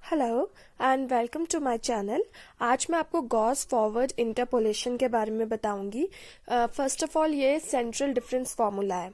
Hello and welcome to my channel. आज मैं आपको गॉस फॉरवर्ड इंटरपोलेशन के बारे में बताऊंगी। फर्स्ट ऑफ ऑल ये सेंट्रल डिफरेंस फार्मूला है।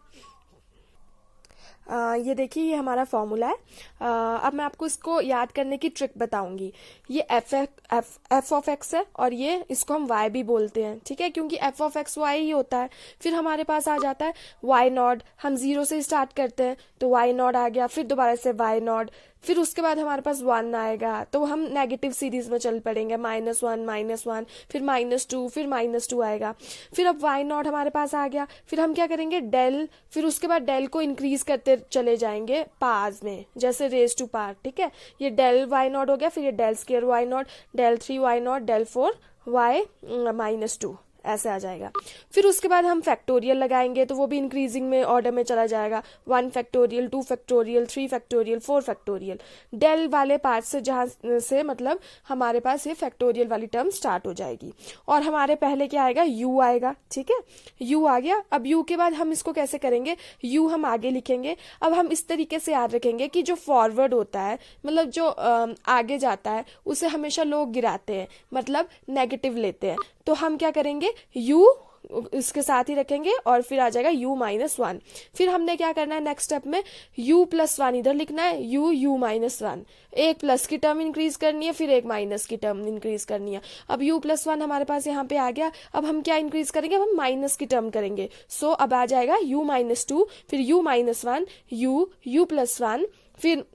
ये देखिए, ये हमारा फॉर्मूला है। अब मैं आपको इसको याद करने की ट्रिक बताऊंगी। ये एफ ऑफ एक्स है और ये इसको हम वाई भी बोलते हैं, ठीक है, क्योंकि F of x why he होता है। फिर हमारे पास आ जाता है वाई नॉट। हम जीरो से स्टार्ट करते हैं तो वाई नॉट आ गया, फिर दोबारा से वाई नॉट, फिर उसके बाद हमारे पास वन आएगा तो हम नेगेटिव सीरीज में चल पड़ेंगे, -1, फिर -2, फिर -2 आएगा। फिर अब वाई नॉट हमारे पास आ गया, फिर हम क्या करेंगे डेल, फिर उसके बाद डेल को इंक्रीज करते चले जाएंगे पार्स में, जैसे रेज टू पार, ठीक है। ये डेल वाई नॉट हो गया, फिर ये del square y naught, del 3 y naught, del 4 y -2, ऐसे आ जाएगा। फिर उसके बाद हम फैक्टोरियल लगाएंगे तो वो भी इंक्रीजिंग में ऑर्डर में चला जाएगा, 1 factorial, 2 factorial, 3 factorial, 4 factorial. Del वाले पार्ट से जहां से मतलब हमारे पास ये फैक्टोरियल वाली टर्म स्टार्ट हो जाएगी और हमारे पहले क्या आएगा, यू आएगा, ठीक है। यू आ गया। अब यू के बाद हम इसको कैसे करेंगे, यू हम आगे लिखेंगे। अब हम इस तरीके से याद रखेंगे कि जो फॉरवर्ड होता है, मतलब जो आगे जाता है, उसे हमेशा लोग गिराते हैं, मतलब नेगेटिव लेते हैं। तो हम क्या करेंगे, u इसके साथ ही रखेंगे और फिर आ जाएगा u-1। फिर हमने क्या करना है नेक्स्ट स्टेप में, u+1 इधर लिखना है, u-1। एक प्लस की टर्म इंक्रीज करनी है, फिर एक माइनस की टर्म इंक्रीज करनी है। अब u+1 हमारे पास यहाँ पे आ गया। अब हम क्या इंक्रीज करेंगे, अब हम माइनस की टर्म करेंगे। सो अब आ जाएगा u-2, फिर u-1, u+1, फिर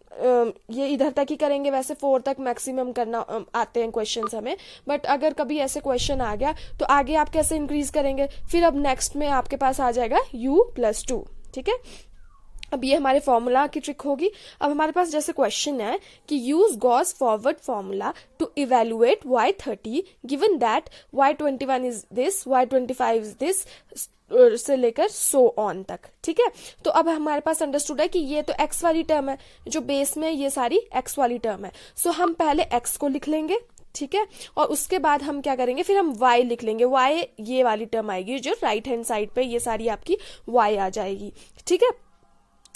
ये इधर तक ही करेंगे। वैसे 4 तक मैक्सिमम करना आते हैं क्वेश्चंस हमें, बट अगर कभी ऐसे क्वेश्चन आ गया तो आगे आप कैसे इंक्रीज करेंगे, फिर अब नेक्स्ट में आपके पास आ जाएगा u+2, ठीक है। अब ये हमारे फॉर्मूला की ट्रिक होगी। अब हमारे पास जैसे क्वेश्चन है कि use Gauss forward formula to evaluate y30 given that y21 is this, y25 is this, से लेकर सो ऑन तक, ठीक है। तो अब हमारे पास अंडरस्टूड है कि ये तो x वाली टर्म है, जो बेस में ये सारी x वाली टर्म है। सो हम पहले x को लिख लेंगे, ठीक है, और उसके बाद हम क्या करेंगे, फिर हम y लिख लेंगे। y ये वाली टर्म आएगी जो राइट हैंड साइड पे, ये सारी आपकी y आ जाएगी, ठीक है।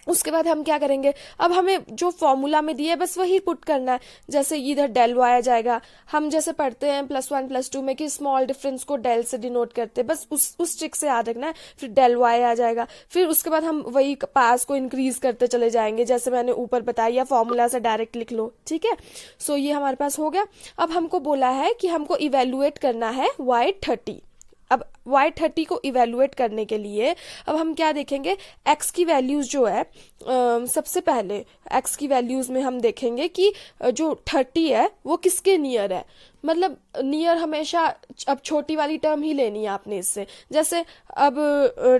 उसके बाद हम क्या करेंगे, अब हमें जो फॉर्मूला में दिया है बस वही पुट करना है। जैसे इधर डेल वाई आ जाएगा, हम जैसे पढ़ते हैं +1 +2 में कि स्मॉल डिफरेंस को डेल से डिनोट करते हैं, बस उस ट्रिक से याद रखना है। फिर डेल वाई आ जाएगा, फिर उसके बाद हम वही पास को इंक्रीज करते चले जाएंगे, जैसे मैंने ऊपर बताया, या फॉर्मूला से डायरेक्ट लिख लो, ठीक है। सो ये हमारे पास हो गया। अब हमको बोला है कि हमको इवेलुएट करना है y30। अब y30 को इवेलुएट करने के लिए अब हम क्या देखेंगे, x की वैल्यूज जो है, सबसे पहले x की वैल्यूज में हम देखेंगे कि जो 30 है वो किसके नियर है। मतलब नियर हमेशा अब छोटी वाली टर्म ही लेनी है आपने इससे। जैसे अब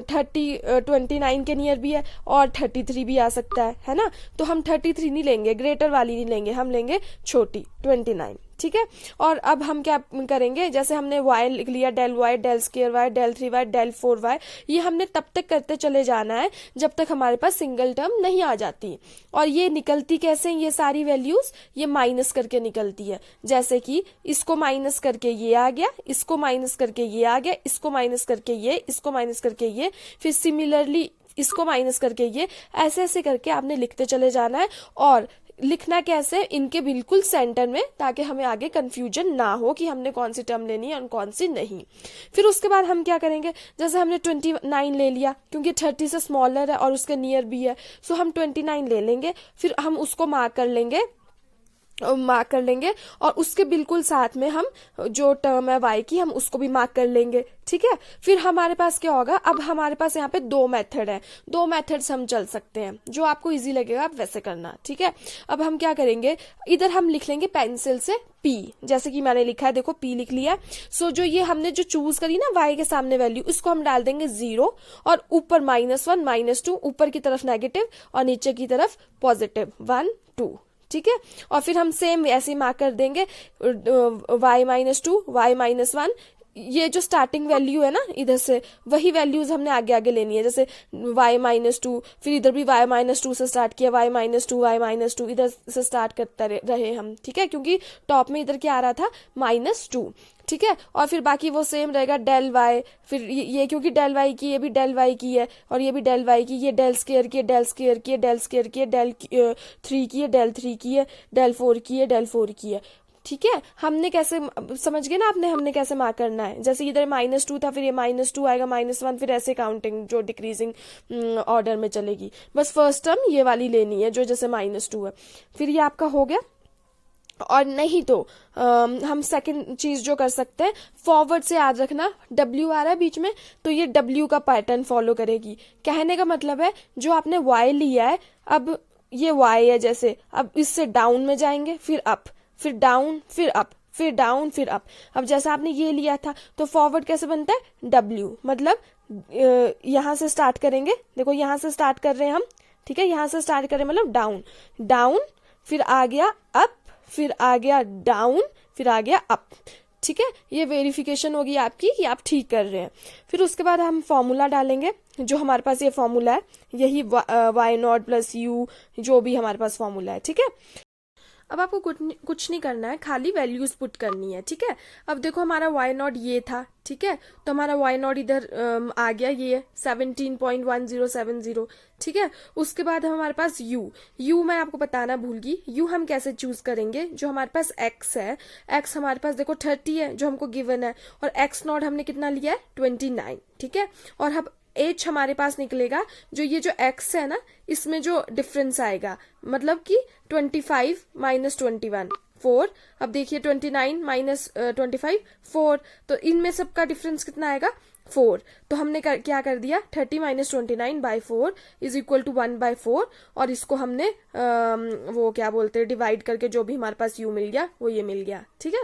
29 के नियर भी है और 33 भी आ सकता है ना। तो हम 33 नहीं लेंगे, ग्रेटर वाली नहीं लेंगे, हम लेंगे छोटी 29, ठीक है। और अब हम क्या करेंगे, जैसे हमने y लिख लिया, del y, del square y, del 3y, del 4y, ये हमने तब तक करते चले जाना है जब तक हमारे पास सिंगल टर्म नहीं आ जाती। और ये निकलती कैसे, ये सारी वैल्यूज ये माइनस करके निकलती है। जैसे कि इसको माइनस करके ये आ गया, इसको माइनस करके ये आ गया, इसको माइनस करके ये, इसको माइनस करके ये, फिर सिमिलरली इसको माइनस करके ये, ऐसे ऐसे करके आपने लिखते चले जाना है। और लिखना कैसे, इनके बिल्कुल सेंटर में, ताकि हमें आगे कंफ्यूजन ना हो कि हमने कौन सी टर्म लेनी है और कौन सी नहीं। फिर उसके बाद हम क्या करेंगे, जैसे हमने 29 ले लिया क्योंकि 30 से स्मॉलर है और उसके नियर भी है, सो हम 29 ले लेंगे। फिर हम उसको मार्क कर लेंगे और उसके बिल्कुल साथ में हम जो टर्म है y की, हम उसको भी मार्क कर लेंगे, ठीक है। फिर हमारे पास क्या होगा, अब हमारे पास यहाँ पे 2 मेथड है, 2 मेथड्स हम चल सकते हैं, जो आपको इजी लगेगा आप वैसे करना, ठीक है। अब हम क्या करेंगे, इधर हम लिख लेंगे पेंसिल से p, जैसे कि मैंने लिखा है, देखो p लिख लिया। सो जो ये हमने जो चूज करी ना y के सामने वैल्यू, इसको हम डाल देंगे 0 और ऊपर -1 -2, ऊपर की तरफ नेगेटिव और नीचे की तरफ पॉजिटिव 1 2, ठीक है। और फिर हम सेम ऐसे मार्क कर देंगे y-2, y-1, ये जो स्टार्टिंग वैल्यू है ना इधर से, वही वैल्यूज हमने आगे आगे लेनी है। जैसे y-2, फिर इधर भी y-2 से स्टार्ट किया, y-2 इधर से स्टार्ट करते रहे हम, ठीक है, क्योंकि टॉप में इधर क्या आ रहा था -2, ठीक है। और फिर बाकी वो सेम रहेगा डेल वाई, फिर ये क्योंकि डेल वाई की, ये भी डेल वाई की है, और ये भी डेल वाई की, ये डेल स्क्वायर की है, डेल स्क्वायर की है, डेल स्क्वायर की है, डेल 3 की है, डेल 3 की है, डेल 4 की है, डेल 4 की है, ठीक है। हमने कैसे, समझ गए ना आपने, हमने कैसे मार्क करना है। जैसे इधर -2 था, फिर ये -2 आएगा, -1, फिर ऐसे काउंटिंग जो डिक्रीजिंग ऑर्डर में चलेगी। बस फर्स्ट टर्म ये वाली लेनी है जो जैसे -2 है। फिर ये आपका हो गया। और नहीं तो हम सेकंड चीज जो कर सकते हैं, फॉरवर्ड से याद रखना, W आ रहा है बीच में, तो ये W का पैटर्न फॉलो करेगी। कहने का मतलब है जो आपने Y लिया है, अब ये Y है जैसे, अब इससे डाउन में जाएंगे, फिर अप, फिर डाउन, फिर अप, फिर डाउन, फिर अप। अब जैसा आपने ये लिया था तो फॉरवर्ड कैसे बनता है, W, मतलब यहां से स्टार्ट करेंगे, देखो यहां से स्टार्ट कर रहे हैं हम, ठीक है, यहां से स्टार्ट करें मतलब डाउन, डाउन, फिर आ गया अप, फिर आ गया डाउन, फिर आ गया अप, ठीक है। ये वेरिफिकेशन होगी आपकी कि आप ठीक कर रहे हैं। फिर उसके बाद हम फॉर्मूला डालेंगे, जो हमारे पास ये फॉर्मूला है, यही y0 + u, जो भी हमारे पास फॉर्मूला है, ठीक है। अब आपको कुछ नहीं करना है, खाली वैल्यूज पुट करनी है, ठीक है। अब देखो हमारा y0 ये था, ठीक है, तो हमारा y0 इधर आ गया, ये 17.1070, ठीक है। उसके बाद हमारे पास u मैं आपको बताना भूल गई, u हम कैसे चूज करेंगे। जो हमारे पास x है, x हमारे पास देखो 30 है जो हमको गिवन है, और x0 हमने कितना लिया है 29, ठीक है। और अब h हमारे पास निकलेगा, जो ये जो x है ना, इसमें जो डिफरेंस आएगा, मतलब कि 25 - 21 4। अब देखिए 29 - 25 4, तो इनमें सबका डिफरेंस कितना आएगा 4। तो हमने क्या कर दिया, 30 - 29/4 = 1/4, और इसको हमने वो क्या बोलते हैं, डिवाइड करके जो भी हमारे पास u मिल गया वो ये मिल गया, ठीक है।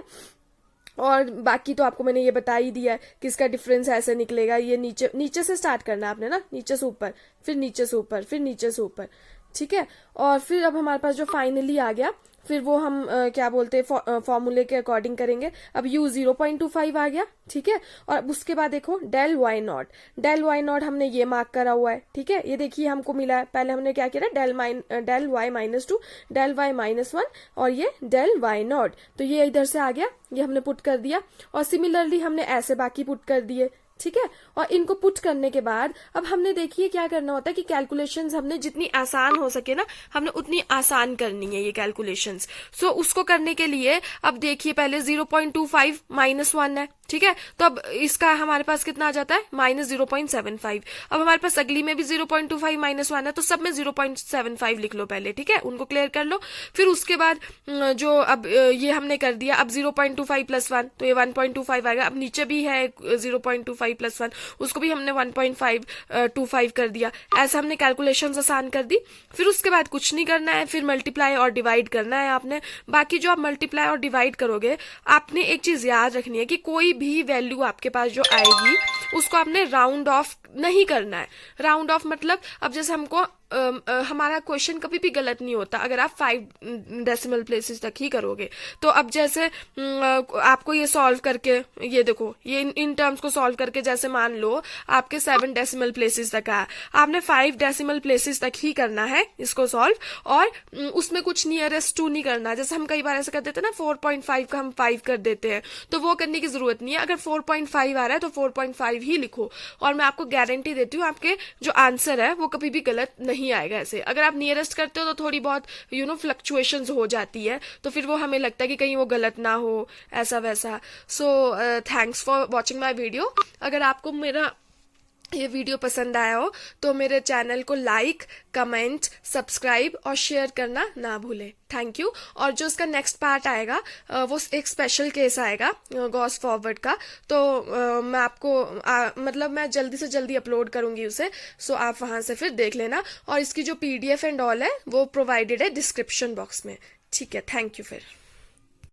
और बाकी तो आपको मैंने ये बता ही दिया है कि इसका डिफरेंस ऐसे निकलेगा। ये नीचे से स्टार्ट करना है आपने ना, नीचे से ऊपर, फिर नीचे से ऊपर, फिर नीचे से ऊपर, ठीक है। और फिर अब हमारे पास जो फाइनली आ गया, फिर वो हम क्या बोलते हैं फॉर्मूले के अकॉर्डिंग करेंगे। अब u 0.25 आ गया, ठीक है। और अब उसके बाद देखो डेल y0 हमने ये मार्क करा हुआ है, ठीक है। ये देखिए हमको मिला है, पहले हमने क्या किया, डेल y-2, डेल y-1, और ये डेल y0, तो ये इधर से आ गया, ये हमने पुट कर दिया। और सिमिलरली हमने ऐसे बाकी पुट कर दिए, ठीक है। और इनको पुट करने के बाद अब हमने देखिए क्या करना होता है कि कैलकुलेशंस हमने जितनी आसान हो सके ना, हमने उतनी आसान करनी है ये कैलकुलेशंस। सो उसको करने के लिए अब देखिए पहले 0.25 -1 है, ठीक है, तो अब इसका हमारे पास कितना आ जाता है -0.75। अब हमारे पास अगली में भी 0.25 -1 है, तो सब में 0.75 लिख लो पहले, ठीक है, उनको क्लियर कर लो। फिर उसके बाद जो अब ये हमने कर दिया, अब 0.25 + 1, तो ये 1.25 आएगा। अब नीचे भी है 0.25 + 1, उसको भी हमने 1.525 कर दिया। ऐसा हमने कैलकुलेशंस आसान कर दी। फिर उसके बाद कुछ नहीं करना है, फिर मल्टीप्लाई और डिवाइड करना है आपने। बाकी जो आप मल्टीप्लाई और डिवाइड करोगे, आपने एक चीज याद रखनी है कि कोई भी वैल्यू आपके पास जो आएगी उसको आपने राउंड ऑफ नहीं करना है। राउंड ऑफ मतलब, अब जैसे हमको हमारा क्वेश्चन कभी भी गलत नहीं होता अगर आप 5 डेसिमल प्लेसेस तक ही करोगे। तो अब जैसे आपको ये सॉल्व करके, ये देखो ये इन टर्म्स को सॉल्व करके, जैसे मान लो आपके 7 डेसिमल प्लेसेस तक आया, आपने 5 डेसिमल प्लेसेस तक ही करना है इसको सॉल्व, और उसमें कुछ नियरेस्ट टू नहीं करना। जैसे हम कई बार ऐसा कर देते हैं ना, 4.5 का हम 5 कर देते हैं, तो वो करने की जरूरत नहीं है। अगर 4.5 आ रहा है तो 4.5 ही लिखो, और मैं आपको गारंटी देती हूँ आपके जो आंसर है वो कभी भी गलत नहीं आएगा। ऐसे अगर आप नियरेस्ट करते हो तो थोड़ी बहुत फ्लक्चुएशंस हो जाती है, तो फिर वो हमें लगता है कि कहीं वो गलत ना हो, ऐसा वैसा। So thanks for watching my video. अगर आपको मेरा ये वीडियो पसंद आया हो तो मेरे चैनल को लाइक, कमेंट, सब्सक्राइब और शेयर करना ना भूलें। Thank you. और जो उसका नेक्स्ट पार्ट आएगा वो एक स्पेशल केस आएगा गॉस फॉरवर्ड का, तो मैं आपको मतलब मैं जल्दी से जल्दी अपलोड करूंगी उसे, सो आप वहां से फिर देख लेना। और इसकी जो PDF एंड ऑल है वो प्रोवाइडेड है डिस्क्रिप्शन बॉक्स में, ठीक है। थैंक यू फिर।